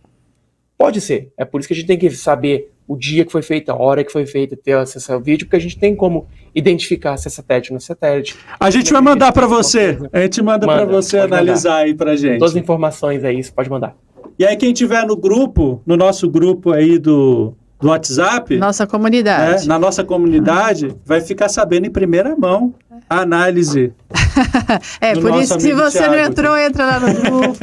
Speaker 4: pode ser. É por isso que a gente tem que saber o dia que foi feito, a hora que foi feito, ter acesso ao vídeo, porque a gente tem como identificar se é satélite ou não é satélite.
Speaker 5: A gente vai mandar para você. A gente manda para você analisar aí pra gente.
Speaker 4: Todas as informações aí, você pode mandar.
Speaker 5: E aí quem tiver no nosso grupo aí do WhatsApp...
Speaker 3: Nossa comunidade.
Speaker 5: Na nossa comunidade, vai ficar sabendo em primeira mão a análise.
Speaker 3: Por isso, se você não entrou, entra lá no grupo.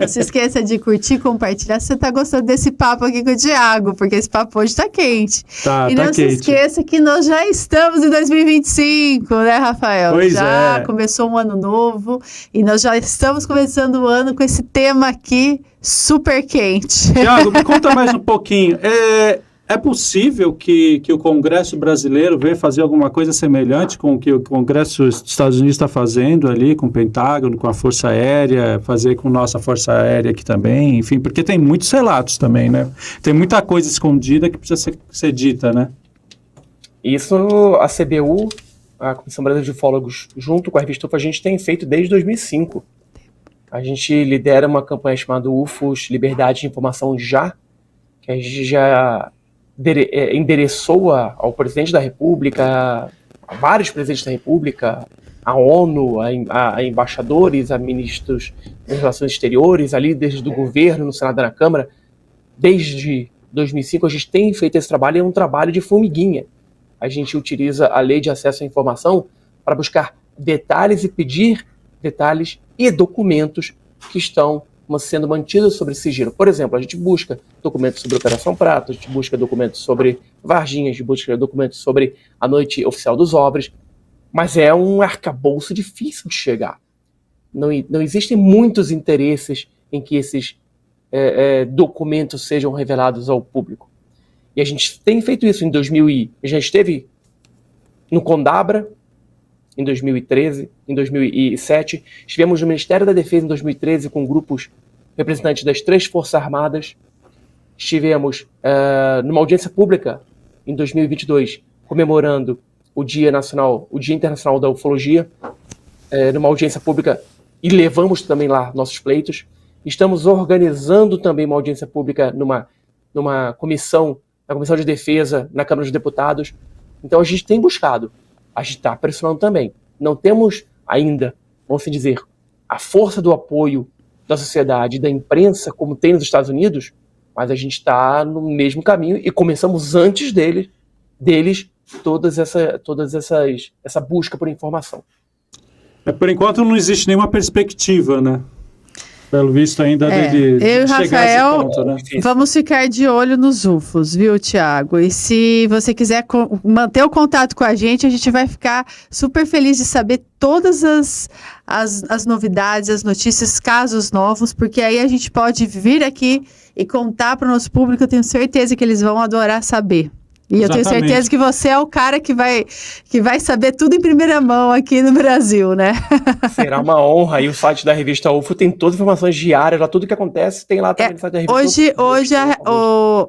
Speaker 3: Não se esqueça de curtir, compartilhar se você está gostando desse papo aqui com o Thiago, porque esse papo hoje está quente. E não se esqueça que nós já estamos em 2025, né, Rafael?
Speaker 5: Pois
Speaker 3: já começou um ano novo e nós já estamos começando o ano com esse tema aqui super quente.
Speaker 5: Thiago, me conta mais um pouquinho. É possível que o Congresso brasileiro venha fazer alguma coisa semelhante com o que o Congresso dos Estados Unidos está fazendo ali, com o Pentágono, com a Força Aérea, fazer com nossa Força Aérea aqui também, enfim, porque tem muitos relatos também, né? Tem muita coisa escondida que precisa ser dita, né?
Speaker 4: Isso a CBU, a Comissão Brasileira de Ufólogos, junto com a revista UFO, a gente tem feito desde 2005. A gente lidera uma campanha chamada UFOs, Liberdade de Informação Já, que a gente já endereçou ao presidente da República, a vários presidentes da República, a ONU, a embaixadores, a ministros das Relações Exteriores, a líderes do governo, no Senado e na Câmara. Desde 2005 a gente tem feito esse trabalho, é um trabalho de formiguinha. A gente utiliza a Lei de Acesso à Informação para buscar detalhes e pedir detalhes e documentos que estão sendo mantidos sobre sigilo. Por exemplo, a gente busca documentos sobre Operação Prato, a gente busca documentos sobre Varginha, a gente busca documentos sobre a Noite Oficial dos Obras, mas é um arcabouço difícil de chegar. Não existem muitos interesses em que esses documentos sejam revelados ao público. E a gente tem feito isso em 2000 já esteve no Condabra, em 2013, em 2007. Estivemos no Ministério da Defesa em 2013 com grupos representantes das 3 Forças Armadas. Estivemos numa audiência pública em 2022, comemorando o Dia Internacional da Ufologia, numa audiência pública, e levamos também lá nossos pleitos. Estamos organizando também uma audiência pública numa comissão, na Comissão de Defesa, na Câmara dos Deputados. Então a gente tem buscado. A gente está pressionando também. Não temos ainda, vamos dizer, a força do apoio da sociedade, da imprensa, como tem nos Estados Unidos, mas a gente está no mesmo caminho e começamos antes deles essa busca por informação.
Speaker 5: Por enquanto não existe nenhuma perspectiva, né? Pelo visto ainda de chegar a esse ponto, né?
Speaker 3: Vamos ficar de olho nos UFOs, viu, Thiago? E se você quiser manter o contato com a gente vai ficar super feliz de saber todas as novidades, as notícias, casos novos, porque aí a gente pode vir aqui e contar para o nosso público. Eu tenho certeza que eles vão adorar saber. E eu tenho certeza que você é o cara que vai saber tudo em primeira mão aqui no Brasil, né?
Speaker 4: Será uma honra. E o site da revista UFO tem todas as informações diárias, lá tudo que acontece tem lá também no site da revista
Speaker 3: Hoje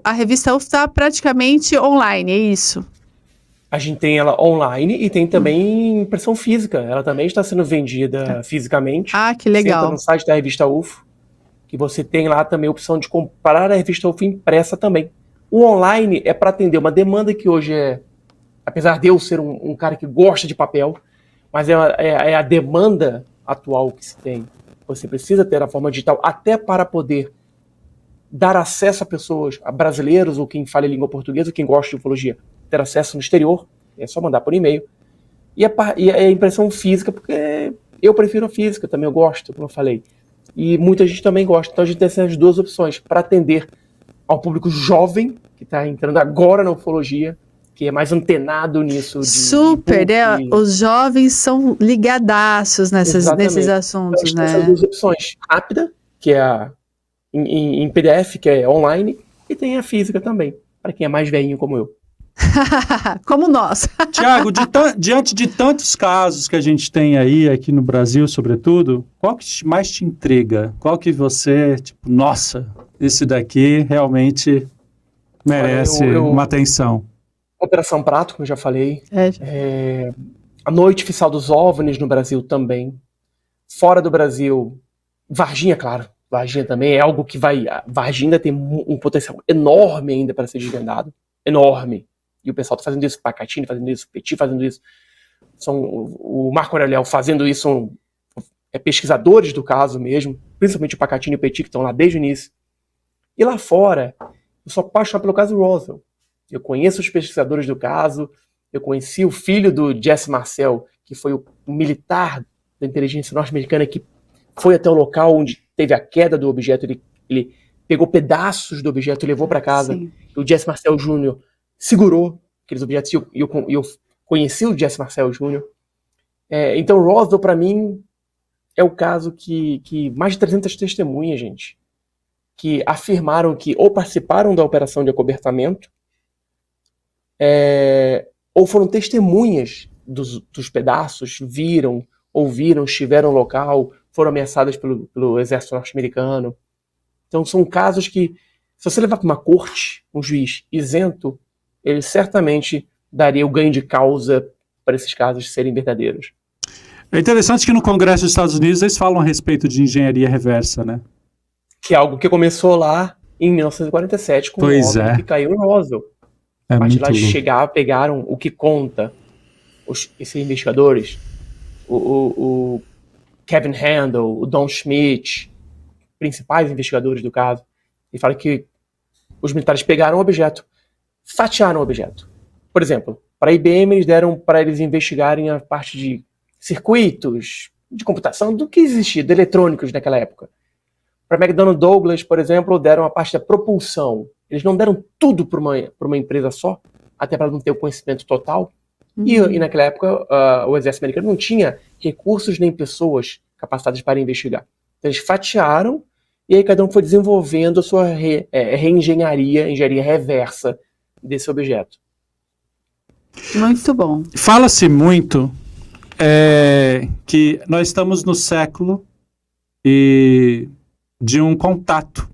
Speaker 3: a revista UFO está praticamente online, é isso?
Speaker 4: A gente tem ela online e tem também impressão física. Ela também está sendo vendida fisicamente.
Speaker 3: Ah, que
Speaker 4: Você
Speaker 3: legal.
Speaker 4: entra no site da revista UFO, que você tem lá também a opção de comprar a revista UFO impressa também. O online é para atender uma demanda que hoje apesar de eu ser um cara que gosta de papel, mas é a demanda atual que se tem. Você precisa ter a forma digital até para poder dar acesso a pessoas, a brasileiros ou quem fala língua portuguesa, ou quem gosta de ufologia, ter acesso no exterior, é só mandar por e-mail. E a impressão física, porque eu prefiro a física, também eu gosto, como eu falei. E muita gente também gosta. Então a gente tem essas duas opções para atender ao público jovem, que está entrando agora na ufologia, que é mais antenado nisso.
Speaker 3: Super, os jovens são ligadaços nesses assuntos,
Speaker 4: então,
Speaker 3: né?
Speaker 4: Essas duas opções, rápida, que é em PDF, que é online, e tem a física também, para quem é mais velhinho como eu.
Speaker 3: Como nós.
Speaker 5: Tiago, diante de tantos casos que a gente tem aí, aqui no Brasil, sobretudo, qual que mais te intriga? Qual que você, tipo, nossa, esse daqui realmente merece uma atenção?
Speaker 4: Operação Prato, como eu já falei. A Noite Oficial dos OVNIs no Brasil também. Fora do Brasil, Varginha, claro. Varginha também é algo que Varginha ainda tem um potencial enorme ainda para ser desvendado. Enorme. E o pessoal está fazendo isso, Pacatini fazendo isso, Petit fazendo isso. O Marco Aureliel fazendo isso, são pesquisadores do caso mesmo, principalmente o Pacatini e o Petit, que estão lá desde o início. E lá fora, eu sou apaixonado pelo caso Roswell. Eu conheço os pesquisadores do caso, eu conheci o filho do Jesse Marcel, que foi o militar da inteligência norte-americana que foi até o local onde teve a queda do objeto, ele pegou pedaços do objeto e levou para casa.
Speaker 3: Sim.
Speaker 4: O Jesse Marcel Jr. segurou aqueles objetos e eu conheci o Jesse Marcel Jr. Então Roswell, para mim, é o caso que mais de 300 testemunhas, gente, que afirmaram que ou participaram da operação de acobertamento, ou foram testemunhas dos pedaços, viram, ouviram, estiveram no local, foram ameaçadas pelo exército norte-americano. Então são casos que, se você levar para uma corte, um juiz isento, ele certamente daria o ganho de causa para esses casos serem verdadeiros.
Speaker 5: É interessante que no Congresso dos Estados Unidos eles falam a respeito de engenharia reversa, né?
Speaker 4: Que é algo que começou lá em 1947 com o OVNI que caiu em Roswell. Mas de lá pegaram o que conta esses investigadores, o Kevin Handel, o Don Schmidt, principais investigadores do caso, e falam que os militares pegaram o objeto, fatiaram o objeto. Por exemplo, para a IBM eles deram para eles investigarem a parte de circuitos de computação do que existia, de eletrônicos naquela época. Para a McDonnell Douglas, por exemplo, deram a parte da propulsão. Eles não deram tudo para uma empresa só, até para não ter o conhecimento total. E naquela época, o exército americano não tinha recursos nem pessoas capacitadas para investigar. Então, eles fatiaram, e aí cada um foi desenvolvendo a sua reengenharia, engenharia reversa desse objeto.
Speaker 3: Muito bom.
Speaker 5: Fala-se muito que nós estamos no século de um contato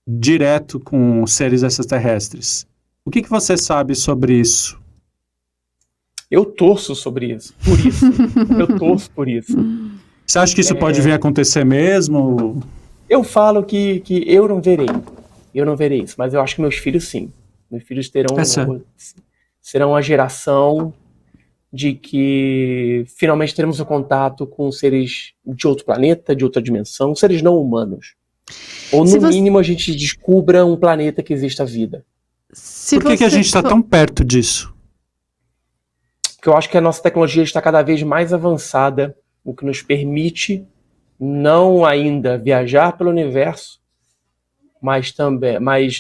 Speaker 5: direto com seres extraterrestres. O que você sabe sobre isso?
Speaker 4: Eu torço por isso. Eu torço por isso.
Speaker 5: Você acha que isso pode vir a acontecer mesmo?
Speaker 4: Eu falo que eu não verei. Eu não verei isso, mas eu acho que meus filhos sim. Meus filhos serão a geração de que finalmente teremos um contato com seres de outro planeta, de outra dimensão, seres não humanos. Ou no mínimo a gente descubra um planeta que exista vida.
Speaker 5: Por que a gente está tão perto disso?
Speaker 4: Porque eu acho que a nossa tecnologia está cada vez mais avançada, o que nos permite não ainda viajar pelo universo, mas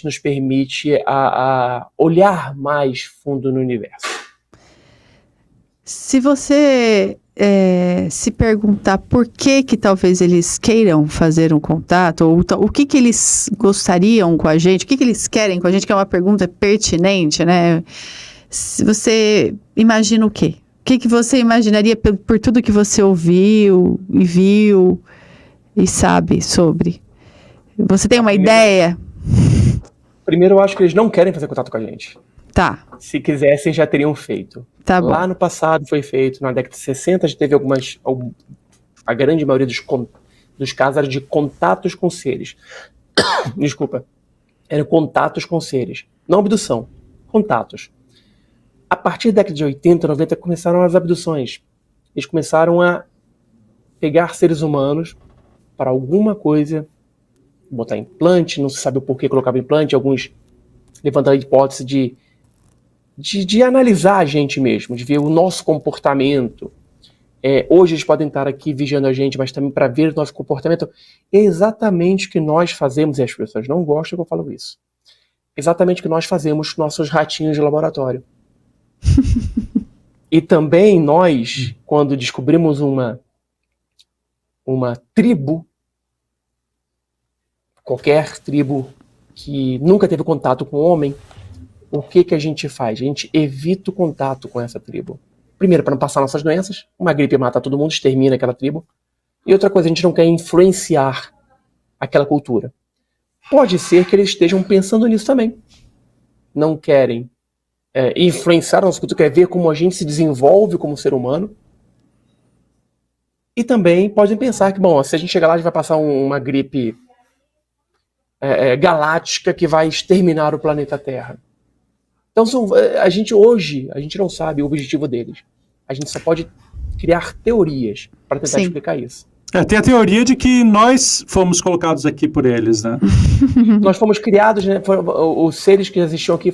Speaker 4: nos permite a olhar mais fundo no universo.
Speaker 3: Se você se perguntar por que talvez eles queiram fazer um contato, ou o que eles gostariam com a gente, o que eles querem com a gente, que é uma pergunta pertinente, né? Se você imagina o quê? O que você imaginaria por tudo que você ouviu e viu e sabe sobre? Você tem uma ideia?
Speaker 4: Primeiro, eu acho que eles não querem fazer contato com a gente.
Speaker 3: Tá.
Speaker 4: Se quisessem, já teriam feito.
Speaker 3: Tá bom.
Speaker 4: Lá no passado foi feito, na década de 60, já teve a grande maioria dos casos era de contatos com seres. Desculpa. Eram contatos com seres. Não abdução, contatos. A partir da década de 80, 90, começaram as abduções. Eles começaram a pegar seres humanos para alguma coisa, botar implante, não se sabe o porquê colocava implante, alguns levantaram a hipótese de analisar a gente mesmo, de ver o nosso comportamento. Hoje eles podem estar aqui vigiando a gente, mas também para ver o nosso comportamento. É exatamente o que nós fazemos, e as pessoas não gostam que eu falo isso. Exatamente o que nós fazemos com nossos ratinhos de laboratório. E também nós, quando descobrimos uma tribo, qualquer tribo que nunca teve contato com o homem, o que a gente faz? A gente evita o contato com essa tribo. Primeiro, para não passar nossas doenças. Uma gripe mata todo mundo, extermina aquela tribo. E outra coisa, a gente não quer influenciar aquela cultura. Pode ser que eles estejam pensando nisso também. Não querem influenciar a nossa cultura, quer ver como a gente se desenvolve como ser humano. E também podem pensar que, bom, se a gente chegar lá, a gente vai passar uma gripe galáctica que vai exterminar o planeta Terra. Então, a gente não sabe o objetivo deles. A gente só pode criar teorias para tentar explicar isso.
Speaker 5: Tem a teoria de que nós fomos colocados aqui por eles, né?
Speaker 4: Nós fomos criados, né? Os seres que existiam aqui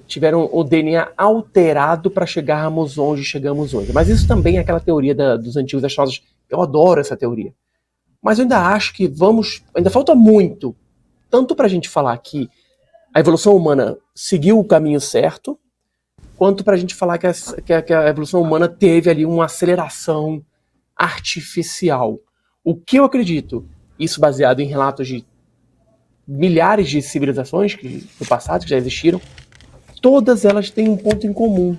Speaker 4: tiveram o DNA alterado para chegarmos onde chegamos hoje. Mas isso também é aquela teoria dos antigos astronautas. Eu adoro essa teoria. Mas eu ainda acho que ainda falta muito, tanto para a gente falar que a evolução humana seguiu o caminho certo, quanto para a gente falar que a evolução humana teve ali uma aceleração artificial. O que eu acredito, isso baseado em relatos de milhares de civilizações do passado que já existiram, todas elas têm um ponto em comum.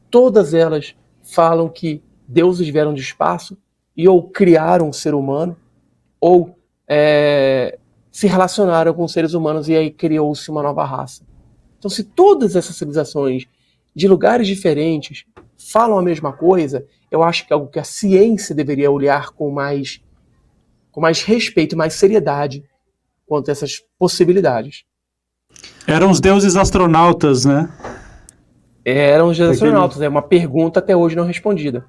Speaker 4: Todas elas falam que deuses vieram do espaço e ou criaram um ser humano, ou se relacionaram com seres humanos e aí criou-se uma nova raça. Então, se todas essas civilizações de lugares diferentes falam a mesma coisa, eu acho que é algo que a ciência deveria olhar com mais respeito, mais seriedade quanto a essas possibilidades.
Speaker 5: Eram os deuses astronautas, né?
Speaker 4: Eram os deuses astronautas, é uma pergunta até hoje não respondida.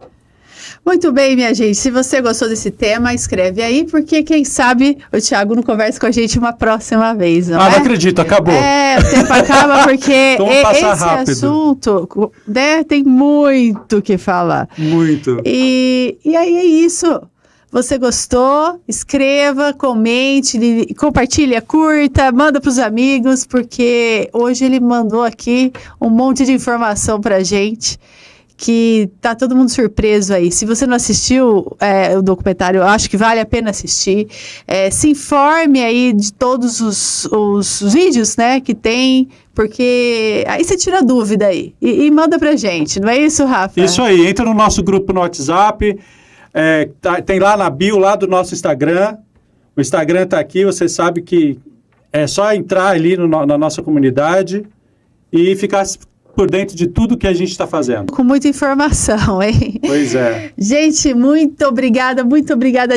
Speaker 3: Muito bem, minha gente. Se você gostou desse tema, escreve aí, porque quem sabe o Thiago não conversa com a gente uma próxima vez, não é?
Speaker 5: Não acredito, acabou.
Speaker 3: O tempo acaba porque esse rápido. Assunto tem muito o que falar.
Speaker 5: Muito.
Speaker 3: E aí é isso. Você gostou? Escreva, comente, compartilha, curta, manda para os amigos, porque hoje ele mandou aqui um monte de informação pra gente, que tá todo mundo surpreso aí. Se você não assistiu o documentário, eu acho que vale a pena assistir. Se informe aí de todos os vídeos, né, que tem, porque aí você tira dúvida aí e manda pra gente, não é isso, Rafa?
Speaker 5: Isso aí, entra no nosso grupo no WhatsApp, tem lá na bio, lá do nosso Instagram. O Instagram tá aqui, você sabe que é só entrar ali na nossa comunidade e ficar por dentro de tudo que a gente está fazendo.
Speaker 3: Com muita informação, hein?
Speaker 5: Pois é.
Speaker 3: Gente, muito obrigada,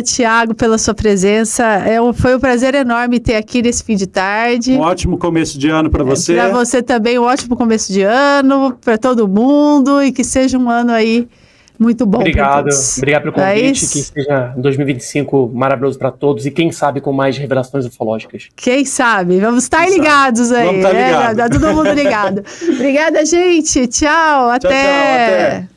Speaker 3: Thiago, pela sua presença. Foi um prazer enorme ter aqui nesse fim de tarde.
Speaker 5: Um ótimo começo de ano para você.
Speaker 3: Para você também, um ótimo começo de ano, para todo mundo, e que seja um ano aí muito bom.
Speaker 4: Obrigado pelo convite, que seja 2025 maravilhoso para todos e quem sabe com mais revelações ufológicas.
Speaker 3: Quem sabe? Vamos estar ligados aí.
Speaker 5: Vamos estar ligados.
Speaker 3: Tá todo mundo ligado. Obrigada, gente. Tchau, até.
Speaker 5: Tchau, até.